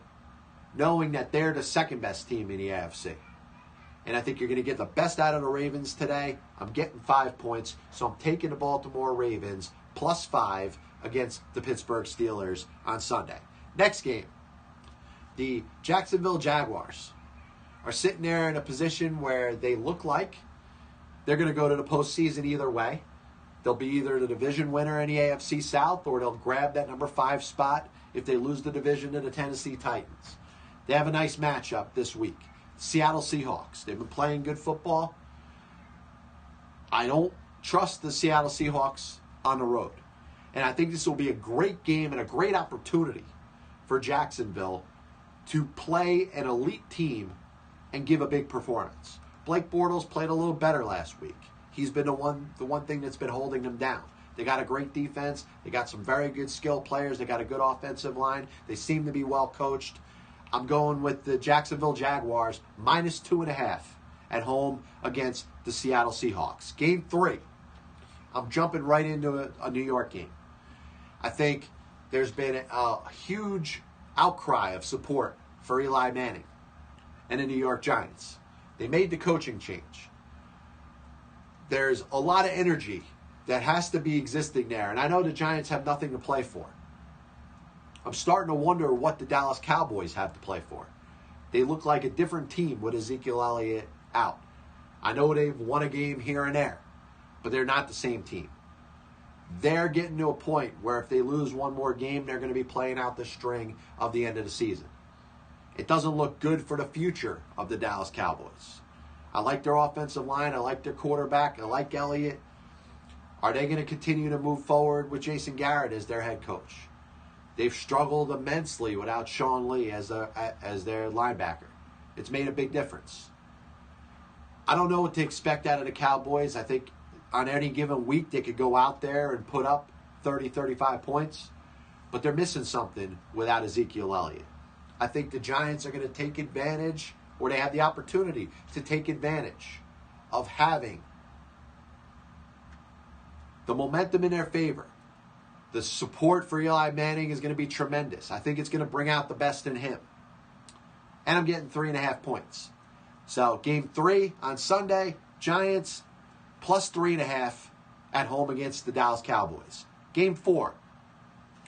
knowing that they're the second best team in the AFC. And I think you're going to get the best out of the Ravens today. I'm getting 5 points, so I'm taking the Baltimore Ravens +5 against the Pittsburgh Steelers on Sunday. Next game, the Jacksonville Jaguars are sitting there in a position where they look like they're going to go to the postseason either way. They'll be either the division winner in the AFC South or they'll grab that number 5 spot if they lose the division to the Tennessee Titans. They have a nice matchup this week. Seattle Seahawks. They've been playing good football. I don't trust the Seattle Seahawks on the road. And I think this will be a great game and a great opportunity for Jacksonville to play an elite team and give a big performance. Blake Bortles played a little better last week. He's been the one thing that's been holding them down. They got a great defense. They got some very good skill players. They got a good offensive line. They seem to be well coached. I'm going with the Jacksonville Jaguars -2.5 at home against the Seattle Seahawks. Game 3. I'm jumping right into a New York game. I think there's been a huge outcry of support for Eli Manning and the New York Giants. They made the coaching change. There's a lot of energy that has to be existing there, and I know the Giants have nothing to play for. I'm starting to wonder what the Dallas Cowboys have to play for. They look like a different team with Ezekiel Elliott out. I know they've won a game here and there, but they're not the same team. They're getting to a point where if they lose one more game, they're going to be playing out the string of the end of the season. It doesn't look good for the future of the Dallas Cowboys. I like their offensive line. I like their quarterback. I like Elliott. Are they going to continue to move forward with Jason Garrett as their head coach? They've struggled immensely without Sean Lee as their linebacker. It's made a big difference. I don't know what to expect out of the Cowboys. I think on any given week they could go out there and put up 30, 35 points, but they're missing something without Ezekiel Elliott. I think the Giants are going to take advantage, or they have the opportunity to take advantage of having the momentum in their favor. The support for Eli Manning is going to be tremendous. I think it's going to bring out the best in him. And I'm getting 3.5 points. So game 3 on Sunday, Giants +3.5 at home against the Dallas Cowboys. Game 4.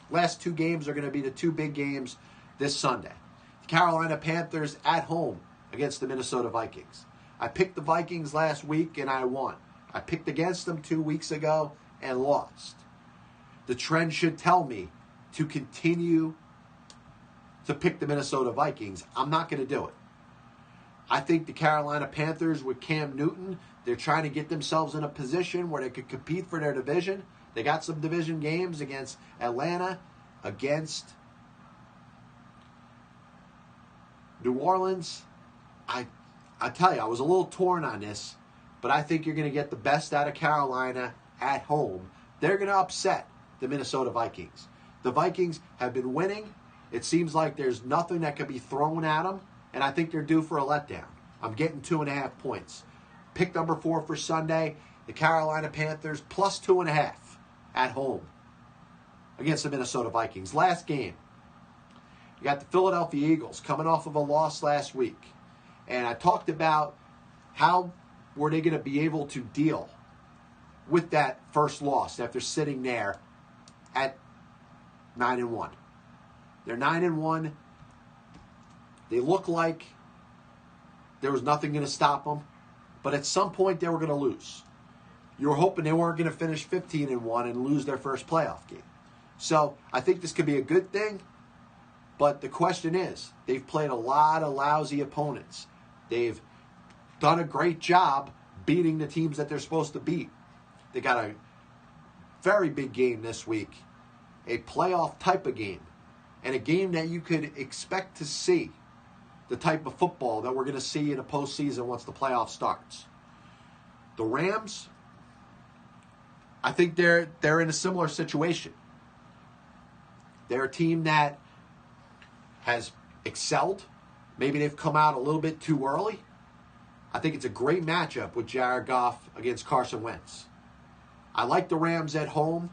Last 2 games are going to be the 2 big games this Sunday. The Carolina Panthers at home against the Minnesota Vikings. I picked the Vikings last week and I won. I picked against them 2 weeks ago and lost. The trend should tell me to continue to pick the Minnesota Vikings. I'm not going to do it. I think the Carolina Panthers with Cam Newton, they're trying to get themselves in a position where they could compete for their division. They got some division games against Atlanta, against New Orleans. I tell you, I was a little torn on this, but I think you're going to get the best out of Carolina at home. They're going to upset the Minnesota Vikings. The Vikings have been winning. It seems like there's nothing that can be thrown at them, and I think they're due for a letdown. I'm getting 2.5 points. Pick number 4 for Sunday, the Carolina Panthers plus 2.5 at home against the Minnesota Vikings. Last game, you got the Philadelphia Eagles coming off of a loss last week. And I talked about how were they going to be able to deal with that first loss after sitting there at 9-1. They're 9-1. They look like there was nothing going to stop them. But at some point, they were going to lose. You were hoping they weren't going to finish 15-1 and lose their first playoff game. So I think this could be a good thing. But the question is, they've played a lot of lousy opponents. They've done a great job beating the teams that they're supposed to beat. They got a very big game this week, a playoff type of game, and a game that you could expect to see the type of football that we're going to see in a postseason once the playoff starts. The Rams, I think they're in a similar situation. They're a team that has excelled. Maybe they've come out a little bit too early. I think it's a great matchup with Jared Goff against Carson Wentz. I like the Rams at home.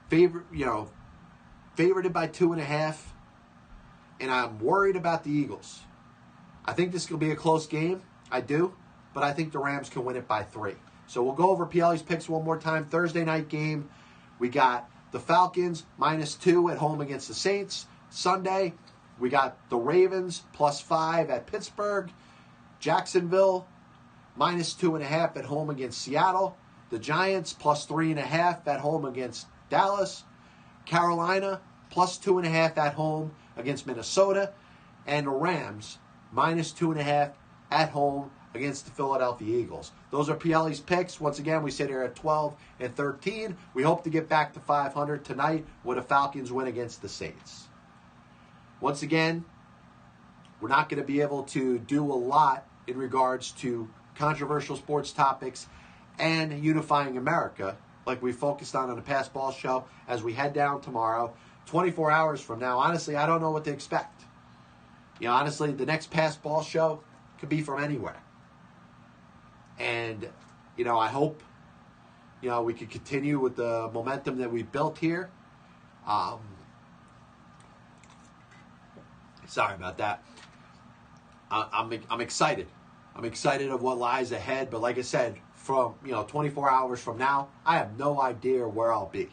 Favored by 2.5. And I'm worried about the Eagles. I think this will be a close game. I do. But I think the Rams can win it by 3. So we'll go over Pielli's picks one more time. Thursday night game, we got the Falcons -2 at home against the Saints. Sunday, we got the Ravens +5 at Pittsburgh. Jacksonville -2.5 at home against Seattle. The Giants +3.5 at home against Dallas. Carolina +2.5 at home against Minnesota. And the Rams -2.5 at home against the Philadelphia Eagles. Those are Pielli's picks. Once again, we sit here at 12 and 13. We hope to get back to 500 tonight with a Falcons win against the Saints. Once again, we're not going to be able to do a lot in regards to controversial sports topics and unifying America like we focused on the Passed Ball Show as we head down tomorrow. 24 hours from now, honestly, I don't know what to expect. Honestly, the next Passed Ball Show could be from anywhere. And, I hope, we could continue with the momentum that we built here. Sorry about that. I'm excited. I'm excited of what lies ahead. But like I said, from 24 hours from now, I have no idea where I'll be.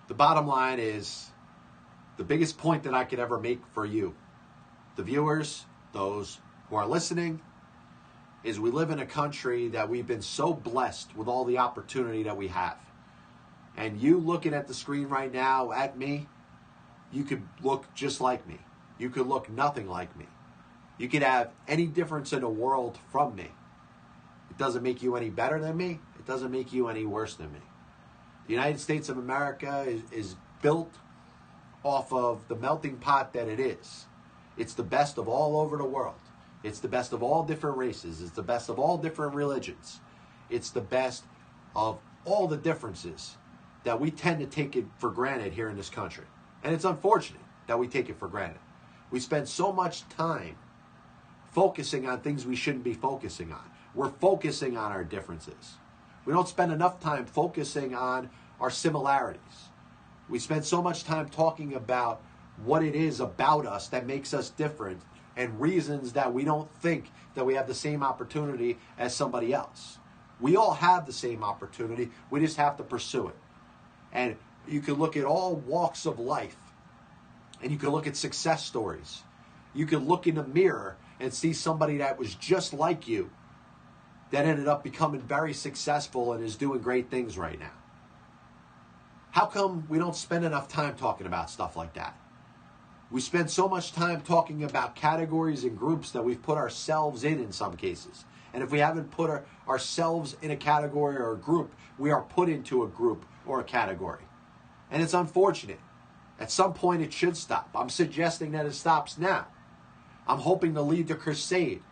The bottom line is the biggest point that I could ever make for you, the viewers, those who are listening, is we live in a country that we've been so blessed with all the opportunity that we have. And you looking at the screen right now at me, you could look just like me. You could look nothing like me. You could have any difference in the world from me. It doesn't make you any better than me. It doesn't make you any worse than me. The United States of America is built off of the melting pot that it is. It's the best of all over the world. It's the best of all different races. It's the best of all different religions. It's the best of all the differences that we tend to take it for granted here in this country. And it's unfortunate that we take it for granted. We spend so much time focusing on things we shouldn't be focusing on. We're focusing on our differences. We don't spend enough time focusing on our similarities. We spend so much time talking about what it is about us that makes us different and reasons that we don't think that we have the same opportunity as somebody else. We all have the same opportunity. We just have to pursue it. And you can look at all walks of life, and you can look at success stories. You can look in the mirror and see somebody that was just like you that ended up becoming very successful and is doing great things right now. How come we don't spend enough time talking about stuff like that? We spend so much time talking about categories and groups that we've put ourselves in some cases. And if we haven't put ourselves in a category or a group, we are put into a group or a category. And it's unfortunate. At some point, it should stop. I'm suggesting that it stops now. I'm hoping to lead the crusade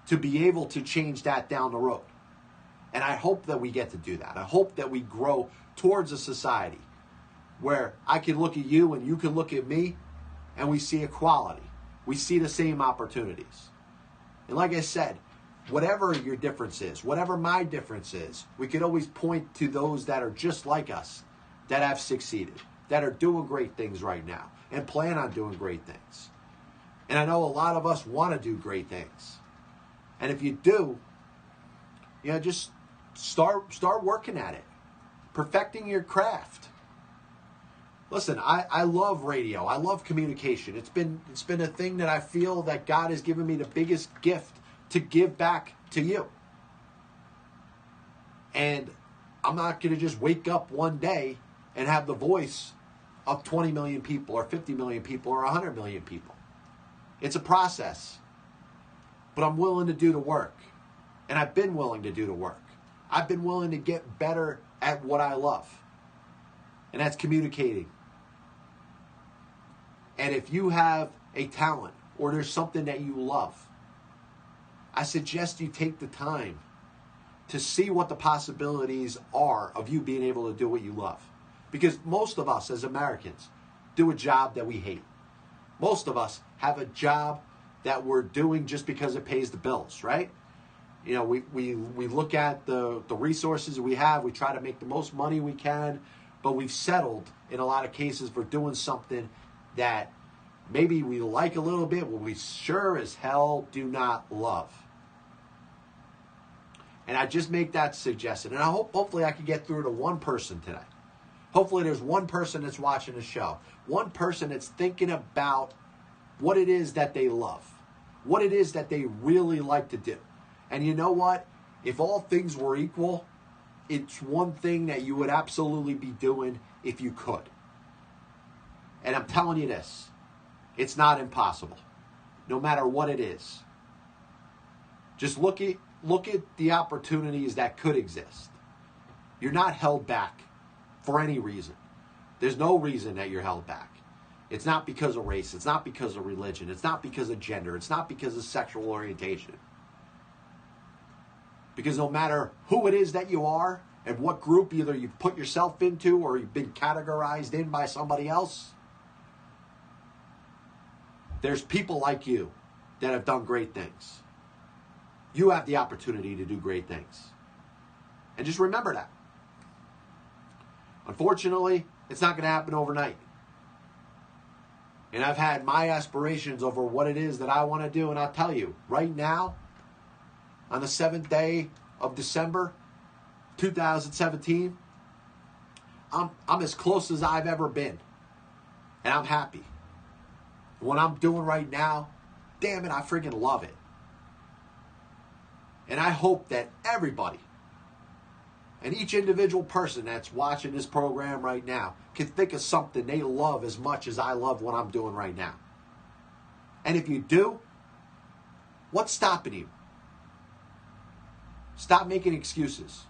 to be able to change that down the road. And I hope that we get to do that. I hope that we grow towards a society where I can look at you and you can look at me and we see equality. We see the same opportunities. And like I said, whatever your difference is, whatever my difference is, we could always point to those that are just like us, that have succeeded, that are doing great things right now and plan on doing great things. And I know a lot of us want to do great things. And if you do, just start working at it, perfecting your craft. Listen, I love radio. I love communication. It's been a thing that I feel that God has given me the biggest gift to give back to you. And I'm not going to just wake up one day and have the voice of 20 million people or 50 million people or 100 million people. It's a process. But I'm willing to do the work. And I've been willing to do the work. I've been willing to get better at what I love. And that's communicating. And if you have a talent or there's something that you love, I suggest you take the time to see what the possibilities are of you being able to do what you love. Because most of us as Americans do a job that we hate. Most of us have a job that we're doing just because it pays the bills, right? We look at the resources we have, we try to make the most money we can, but we've settled in a lot of cases for doing something that maybe we like a little bit, but we sure as hell do not love. And I just make that suggestion. And hopefully I can get through to one person today. Hopefully there's one person that's watching the show. One person that's thinking about what it is that they love. What it is that they really like to do. And you know what? If all things were equal, it's one thing that you would absolutely be doing if you could. And I'm telling you this. It's not impossible. No matter what it is. Just look at the opportunities that could exist. You're not held back for any reason. There's no reason that you're held back. It's not because of race. It's not because of religion. It's not because of gender. It's not because of sexual orientation. Because no matter who it is that you are and what group either you've put yourself into or you've been categorized in by somebody else, there's people like you that have done great things. You have the opportunity to do great things. And just remember that. Unfortunately, it's not going to happen overnight. And I've had my aspirations over what it is that I want to do. And I'll tell you, right now, on the 7th day of December, 2017, I'm as close as I've ever been. And I'm happy. What I'm doing right now, damn it, I freaking love it. And I hope that everybody and each individual person that's watching this program right now can think of something they love as much as I love what I'm doing right now. And if you do, what's stopping you? Stop making excuses.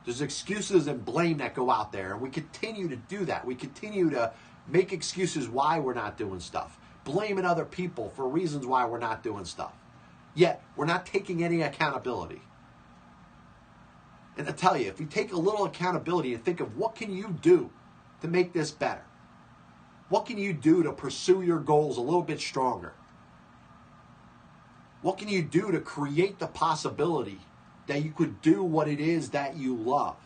There's excuses and blame that go out there, and we continue to do that. We continue to make excuses why we're not doing stuff, blaming other people for reasons why we're not doing stuff. Yet, we're not taking any accountability. And I tell you, if you take a little accountability and think of what can you do to make this better? What can you do to pursue your goals a little bit stronger? What can you do to create the possibility that you could do what it is that you love?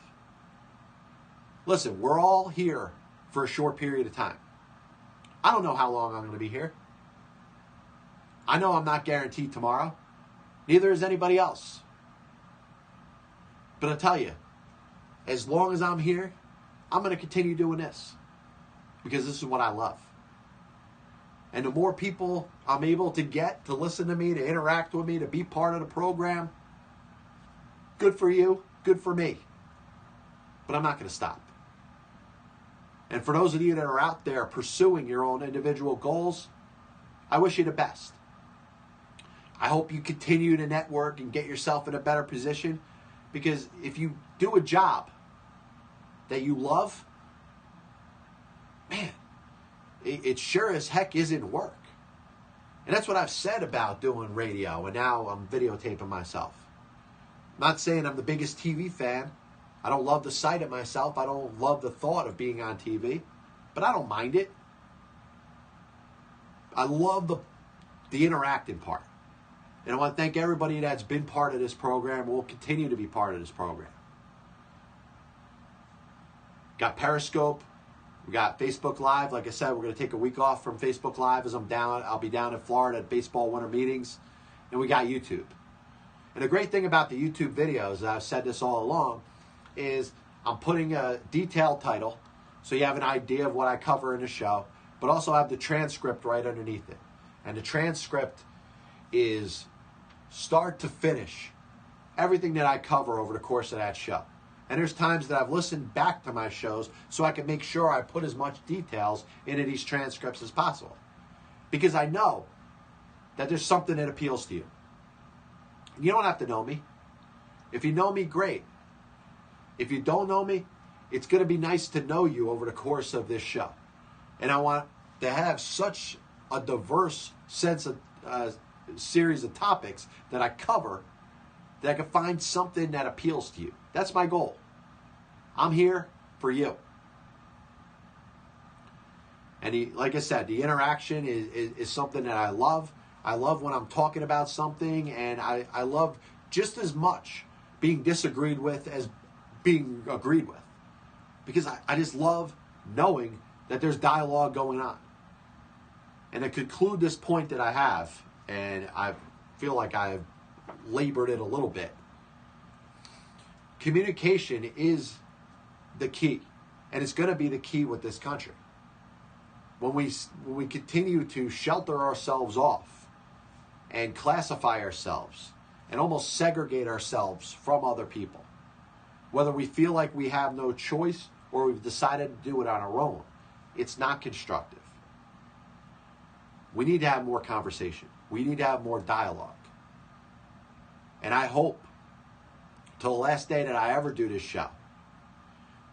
Listen, we're all here for a short period of time. I don't know how long I'm going to be here. I know I'm not guaranteed tomorrow. Neither is anybody else. But I tell you, as long as I'm here, I'm going to continue doing this. Because this is what I love. And the more people I'm able to get to listen to me, to interact with me, to be part of the program, good for you, good for me. But I'm not going to stop. And for those of you that are out there pursuing your own individual goals, I wish you the best. I hope you continue to network and get yourself in a better position, because if you do a job that you love, man, it sure as heck isn't work. And that's what I've said about doing radio, and now I'm videotaping myself. I'm not saying I'm the biggest TV fan. I don't love the sight of myself. I don't love the thought of being on TV, but I don't mind it. I love the interacting part. And I want to thank everybody that's been part of this program and will continue to be part of this program. Got Periscope. We got Facebook Live. Like I said, we're going to take a week off from Facebook Live as I'm down. I'll be down in Florida at baseball winter meetings. And we got YouTube. And the great thing about the YouTube videos, and I've said this all along, is I'm putting a detailed title so you have an idea of what I cover in the show, but also have the transcript right underneath it. And the transcript is start to finish everything that I cover over the course of that show. And there's times that I've listened back to my shows so I can make sure I put as much details into these transcripts as possible. Because I know that there's something that appeals to you. You don't have to know me. If you know me, great. If you don't know me, it's going to be nice to know you over the course of this show. And I want to have such a diverse sense of series of topics that I cover that I can find something that appeals to you. That's my goal. I'm here for you. And like I said, the interaction is something that I love. I love when I'm talking about something, and I love just as much being disagreed with as being agreed with. Because I just love knowing that there's dialogue going on. And to conclude this point that I have, and I feel like I've labored it a little bit, communication is the key. And it's going to be the key with this country. When we continue to shelter ourselves off and classify ourselves and almost segregate ourselves from other people, whether we feel like we have no choice or we've decided to do it on our own, it's not constructive. We need to have more conversation. We need to have more dialogue. And I hope, till the last day that I ever do this show,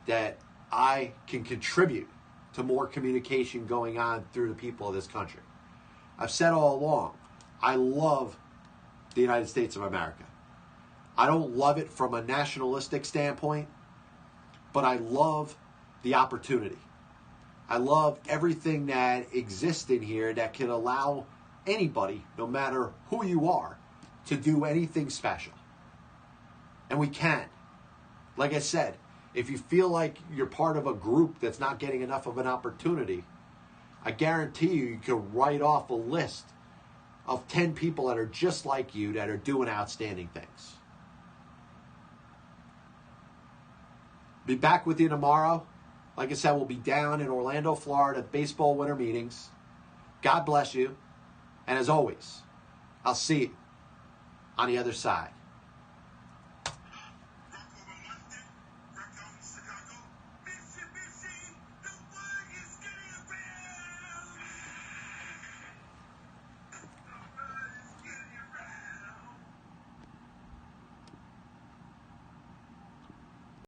that I can contribute to more communication going on through the people of this country. I've said all along, I love the United States of America. I don't love it from a nationalistic standpoint, but I love the opportunity. I love everything that exists in here that can allow anybody, no matter who you are, to do anything special. And we can. Like I said, if you feel like you're part of a group that's not getting enough of an opportunity, I guarantee you can write off a list of 10 people that are just like you that are doing outstanding things. Be back with you tomorrow. Like I said, we'll be down in Orlando, Florida at baseball winter meetings. God bless you. And as always, I'll see you on the other side.